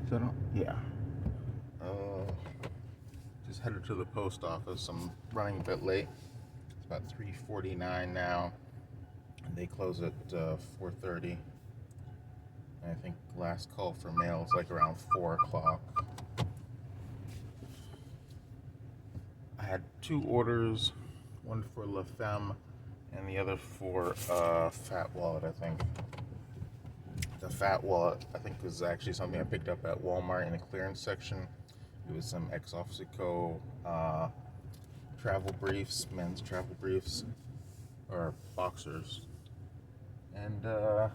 Is that on? Yeah. Uh, just headed to the post office. I'm running a bit late. It's about 3:49 now, and they close at 4:30. And I think last call for mail is like around 4 o'clock. I had two orders, one for La Femme and the other for Fat Wallet, I think. The Fat Wallet, I think, was actually something I picked up at Walmart in the clearance section. It was some ex-Offico travel briefs, men's travel briefs, or boxers. And I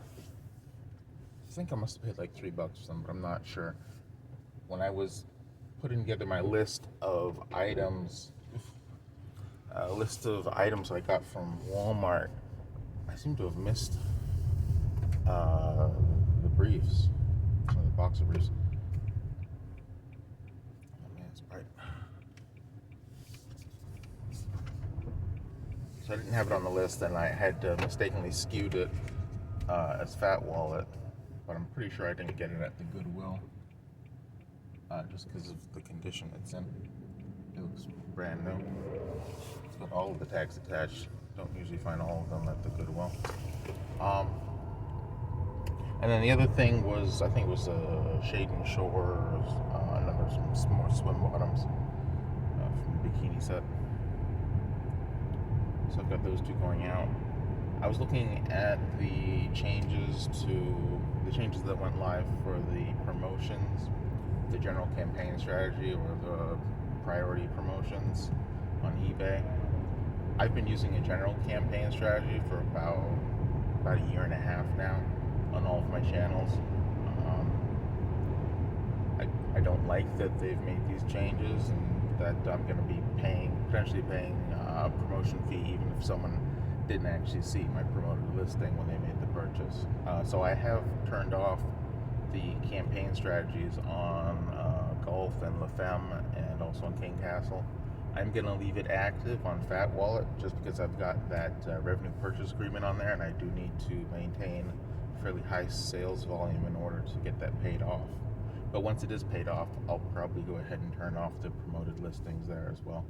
think I must have paid like $3 for them, but I'm not sure. When I was putting together my list of items, I got from Walmart, I seem to have missed uh, the briefs, some of the boxer briefs. Oh man, it's bright. So I didn't have it on the list, and I had mistakenly skewed it as Fat Wallet, but I'm pretty sure I didn't get it at the Goodwill, just because of the condition it's in. It looks brand new. It's got all of the tags attached. Don't usually find all of them at the Goodwill. Um, and then the other thing was, I think it was Shade and Shores, some more swim bottoms from the bikini set. So I've got those two going out. I was looking at the changes that went live for the promotions, the general campaign strategy or the priority promotions on eBay. I've been using a general campaign strategy for about a year and a half now on all of my channels. I don't like that they've made these changes and that I'm going to be potentially paying a promotion fee even if someone didn't actually see my promoted listing when they made the purchase. So I have turned off the campaign strategies on Golf and La Femme and also on King Castle. I'm going to leave it active on Fat Wallet just because I've got that revenue purchase agreement on there, and I do need to maintain fairly high sales volume in order to get that paid off. But once it is paid off, I'll probably go ahead and turn off the promoted listings there as well.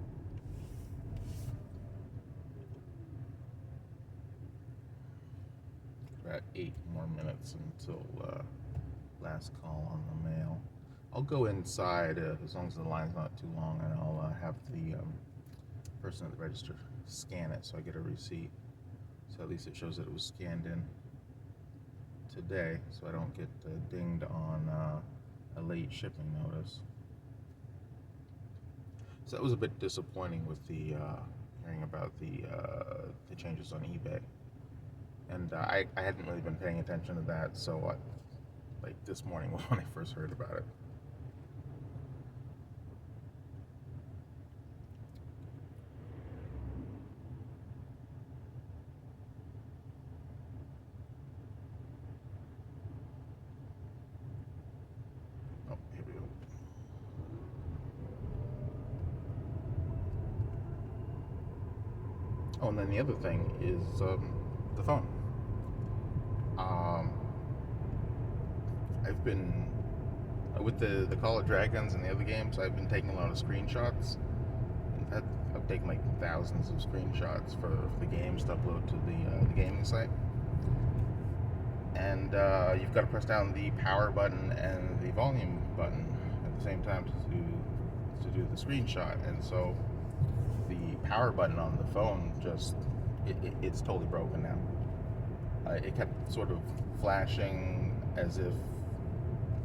About 8 more minutes until last call on the mail. I'll go inside as long as the line's not too long, and I'll have the person at the register scan it so I get a receipt. So at least it shows that it was scanned in today, so I don't get dinged on a late shipping notice. So that was a bit disappointing with the hearing about the changes on eBay, and I hadn't really been paying attention to that. So like this morning was when I first heard about it. Oh, here we go. Oh, and then the other thing is the phone. Um, I've been with the Call of Dragons and the other games. I've been taking a lot of screenshots. I've taken like thousands of screenshots for the games to upload to the gaming site. And you've got to press down the power button and the volume button at the same time to do the screenshot. And so the power button on the phone it's totally broken now. It kept sort of flashing as if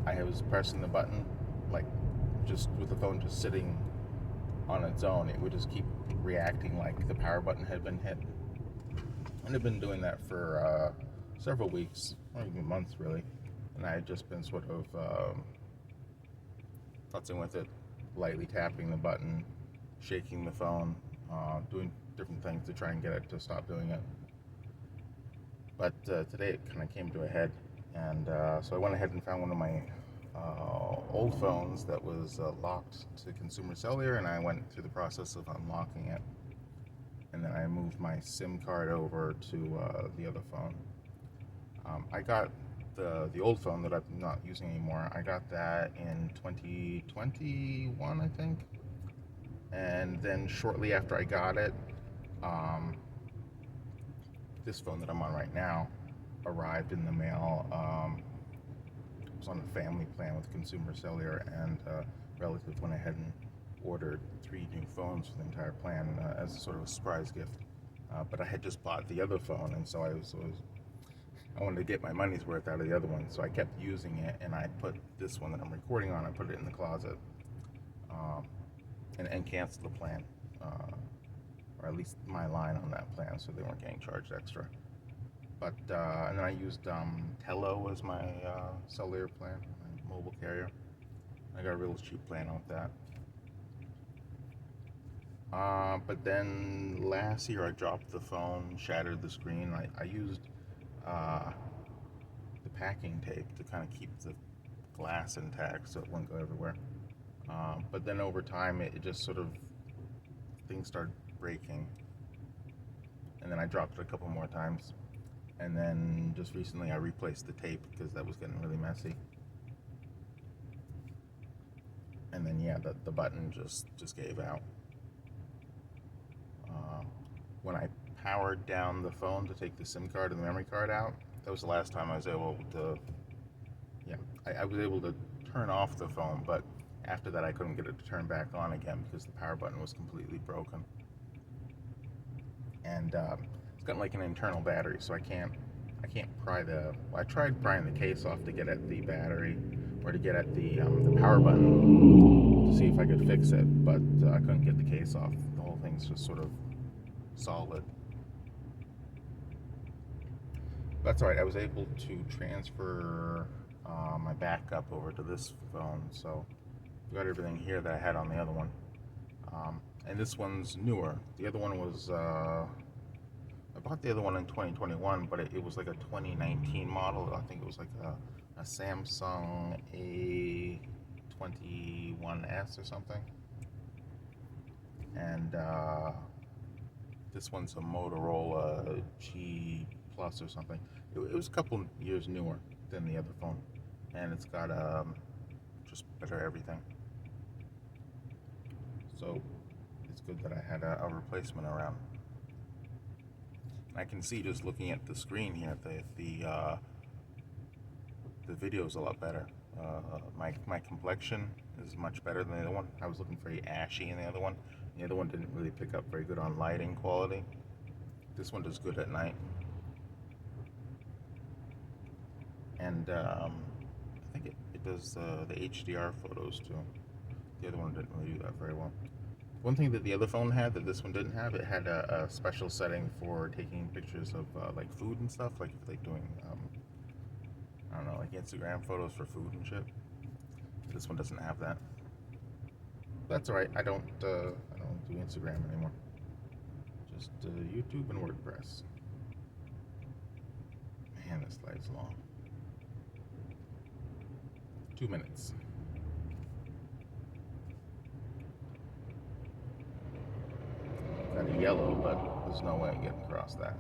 I was pressing the button, like just with the phone just sitting on its own. It would just keep reacting like the power button had been hit. And I've been doing that for several weeks, or even months really. And I had just been sort of futzing with it, lightly tapping the button, shaking the phone, doing different things to try and get it to stop doing it. But today it kind of came to a head, and so I went ahead and found one of my old phones that was locked to consumer cellular, and I went through the process of unlocking it. And then I moved my SIM card over to the other phone. I got the old phone that I'm not using anymore. I got that in 2021, I think. And then shortly after I got it, um, this phone that I'm on right now arrived in the mail. I was on a family plan with Consumer Cellular, and relative went ahead and ordered 3 new phones for the entire plan as a sort of a surprise gift. But I had just bought the other phone, and so I wanted to get my money's worth out of the other one. So I kept using it, and I put this one that I'm recording on, I put it in the closet, um, and canceled the plan, or at least my line on that plan, so they weren't getting charged extra. But and then I used Tello as my cellular plan, my mobile carrier. I got a real cheap plan with that. But then last year I dropped the phone, shattered the screen. I used the packing tape to kind of keep the glass intact so it wouldn't go everywhere. But then over time it just sort of, things started breaking. And then I dropped it a couple more times. And then just recently I replaced the tape because that was getting really messy. And then yeah, the button just gave out. When I powered down the phone to take the SIM card and the memory card out, that was the last time I was able to, yeah, I was able to turn off the phone, but after that I couldn't get it to turn back on again because the power button was completely broken. And it's got like an internal battery, so I can't pry I tried prying the case off to get at the battery, or to get at the power button to see if I could fix it, but I couldn't get the case off. The whole thing's just sort of solid. That's all right. I was able to transfer my backup over to this phone, so I got everything here that I had on the other one. And this one's newer. The other one was, I bought the other one in 2021, but it was like a 2019 model. I think it was like a Samsung A21S or something. And this one's a Motorola G Plus or something. It was a couple years newer than the other phone, and it's got just better everything. So it's good that I had a replacement around. I can see just looking at the screen here that the video is a lot better. My complexion is much better than the other one. I was looking very ashy in the other one. The other one didn't really pick up very good on lighting quality. This one does good at night. And I think it does the HDR photos too. The other one didn't really do that very well. One thing that the other phone had that this one didn't have, it had a special setting for taking pictures of like food and stuff, like if like doing I don't know, like Instagram photos for food and shit. This one doesn't have that. That's alright. I don't do Instagram anymore. Just YouTube and WordPress. Man, this slide's long. 2 minutes. Got a yellow, but there's no way I'm getting across that.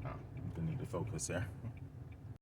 Oh, I need to focus here.